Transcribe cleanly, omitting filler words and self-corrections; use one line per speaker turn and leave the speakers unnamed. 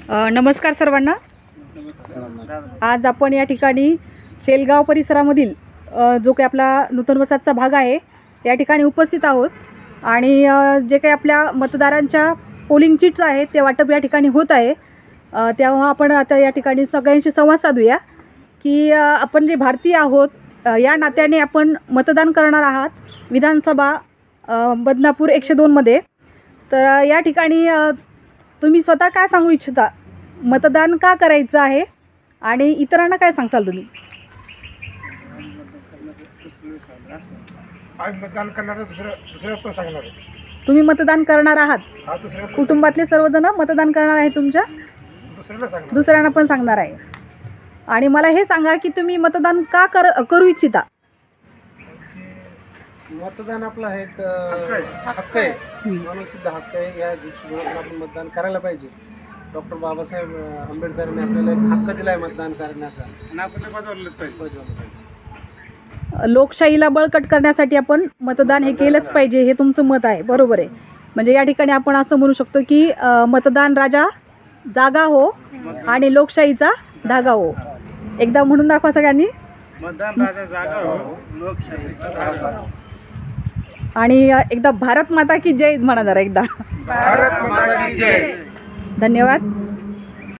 नमस्कार सर्वांना। आज आपण या ठिकाणी शेलगाव परिसरामधील जो काही आपला नूतन वसाहतचा भाग आहे या ठिकाणी उपस्थित आहोत आणि जे काही आपल्या मतदारांच्या पोलिंग चिट्स आहेत ते वाटप या ठिकाणी होत आहे। तेव्हा आपण आता या ठिकाणी सगळ्यांशी संवाद साधूया की आपण जे भारतीय आहोत या नात्याने आपण मतदान करणार आहात विधानसभा बदनापूर 102 मध्ये। तर या ठिकाणी तुम्ही स्वतः काय सांगू इच्छिता, मतदान का करायचं आहे आणि इतरांना काय सांगाल तुम्ही?
मतदान करणार दुसरं पण सांगणार आहे।
तुम्ही मतदान करणार आहात, कुटुंबातले सर्वजण मतदान करणार आहे तुमच्या, दुसऱ्यांना पण सांगणार आहे। आणि मला हे सांगा की तुम्ही मतदान का करू इच्छिता?
मतदान आपला एक हक्क आहे, मानवसिद्ध हक्क आहे। या दिवशी आपण मतदान करायला पाहिजे। डॉक्टर बाबासाहेब आंबेडकरांनी आपल्याला एक हक्क दिला आहे मतदान करण्याचा आणि आपण ते बजावलंच पाहिजे।
लोकशाहीला बळकट करण्यासाठी आपण मतदान हे केलंच पाहिजे, हे तुमचं मत आहे, बरोबर आहे। म्हणजे या ठिकाणी आपण असं म्हणू शकतो की मतदान राजा जागा हो आणि लोकशाहीचा धागा हो। एकदा म्हणून दाखवा सगळ्यांनी,
मतदान राजा जागा हो, लोकशाहीचा धागा हो।
आणि एकदा भारत माता की जय म्हणा जरा एकदा।
भारत माता की जय।
धन्यवाद।